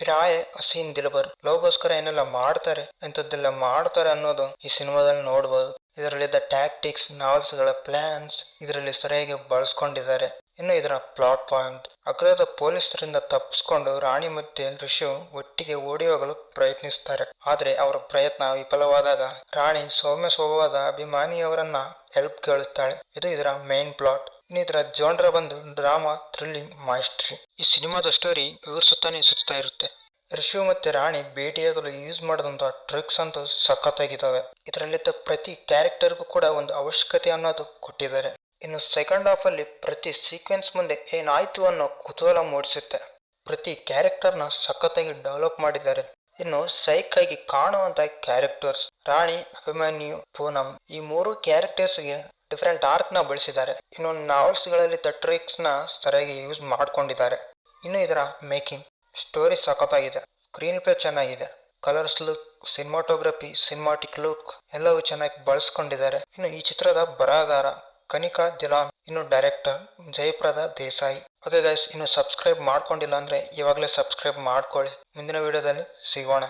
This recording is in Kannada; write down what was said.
फिर आए ಹಸೀನ್ ದಿಲ್ಬರ್ ಲವ್ಗೋಸ್ಕರ ಏನೆಲ್ಲ ಮಾಡ್ತಾರೆ ಎಂಥದ್ದೆಲ್ಲ ಮಾಡ್ತಾರೆ ಅನ್ನೋದು ಈ ಸಿನಿಮಾದಲ್ಲಿ ನೋಡ್ಬೋದು. ಇದರಲ್ಲಿದ್ದ ಟ್ಯಾಕ್ಟಿಕ್ಸ್ ನಾವೆಲ್ಸ್ಗಳ ಪ್ಲಾನ್ಸ್ ಇದರಲ್ಲಿ ಸರಿಯಾಗಿ ಬಳಸ್ಕೊಂಡಿದ್ದಾರೆ. ಇನ್ನು ಇದರ ಪ್ಲಾಟ್ ಪಾಯಿಂಟ್, ಅಗ್ರದ ಪೊಲೀಸರಿಂದ ತಪ್ಪಿಸ್ಕೊಂಡು ರಾಣಿ ಮತ್ತೆ ಋಷಿ ಒಟ್ಟಿಗೆ ಓಡಿ ಹೋಗಲು ಪ್ರಯತ್ನಿಸ್ತಾರೆ. ಆದ್ರೆ ಅವರ ಪ್ರಯತ್ನ ವಿಫಲವಾದಾಗ ರಾಣಿ ಸೌಮ್ಯ ಸ್ವಭಾವದ ಅಭಿಮಾನಿಯವರನ್ನ ಹೆಲ್ಪ್ ಕೇಳುತ್ತಾಳೆ. ಇದು ಇದರ ಮೇನ್ ಪ್ಲಾಟ್. ಇನ್ನು ಇದರ ಜೋನ್ರ ಬಂದು ಡ್ರಾಮಾ, ಥ್ರಿಲ್ಲಿಂಗ್, ಮಾಸ್ಟ್ರಿ. ಈ ಸಿನಿಮಾದ ಸ್ಟೋರಿ ಇವ್ರ ಸುತ್ತಾನೆ ಸುತ್ತಾ ಇರುತ್ತೆ. ಋಷಿ ಮತ್ತೆ ರಾಣಿ ಭೇಟಿಯಾಗಲು ಯೂಸ್ ಮಾಡಿದಂತ ಟ್ರಿಕ್ಸ್ ಅಂತೂ ಸಖತ್ತಾಗಿದ್ದಾವೆ. ಇದರಲ್ಲಿದ್ದ ಪ್ರತಿ ಕ್ಯಾರೆಕ್ಟರ್ಗೂ ಕೂಡ ಒಂದು ಅವಶ್ಯಕತೆ ಅನ್ನೋದು ಕೊಟ್ಟಿದ್ದಾರೆ. ಇನ್ನು ಸೆಕೆಂಡ್ ಹಾಫ್ ಅಲ್ಲಿ ಪ್ರತಿ ಸೀಕ್ವೆನ್ಸ್ ಮುಂದೆ ಏನಾಯ್ತು ಅನ್ನೋ ಕುತೂಹಲ ಮೂಡಿಸುತ್ತೆ. ಪ್ರತಿ ಕ್ಯಾರೆಕ್ಟರ್ನ ಸಖತ್ತಾಗಿ ಡೆವಲಪ್ ಮಾಡಿದ್ದಾರೆ. ಇನ್ನು ಸೈಕ್ ಆಗಿ ಕಾಣುವಂತ ಕ್ಯಾರೆಕ್ಟರ್ಸ್ ರಾಣಿ, ಅಭಿಮನ್ಯು, ಪೂನಂ, ಈ ಮೂರು ಕ್ಯಾರೆಕ್ಟರ್ಸ್ಗೆ ಡಿಫರೆಂಟ್ ಆರ್ಕ್ ನ ಬಳಸಿದ್ದಾರೆ. ಇನ್ನು ನಾವೆಲ್ಸ್ ಗಳಲ್ಲಿ ಟ್ರಿಕ್ಸ್ ನ ಸರಿಯಾಗಿ ಯೂಸ್ ಮಾಡ್ಕೊಂಡಿದ್ದಾರೆ. ಇನ್ನು ಇದರ ಮೇಕಿಂಗ್, ಸ್ಟೋರಿ ಸಖತ್ತಾಗಿದೆ, ಸ್ಕ್ರೀನ್ ಪ್ಲೇ ಚೆನ್ನಾಗಿದೆ, colours look, cinematography, cinematic look ಎಲ್ಲವೂ ಚೆನ್ನಾಗಿ ಬಳಸ್ಕೊಂಡಿದ್ದಾರೆ. ಇನ್ನು ಈ ಚಿತ್ರದ ಬರಹಗಾರ ಕನಿಕಾ ದಿಲಾನ್, ಇನ್ನು director Jayaprada Desai. Okay guys, ಇನ್ನು ಸಬ್ಸ್ಕ್ರೈಬ್ ಮಾಡ್ಕೊಂಡಿಲ್ಲ ಅಂದ್ರೆ ಇವಾಗಲೇ ಸಬ್ಸ್ಕ್ರೈಬ್ ಮಾಡ್ಕೊಳ್ಳಿ. ಮುಂದಿನ ವಿಡಿಯೋದಲ್ಲಿ ಸಿಗೋಣ.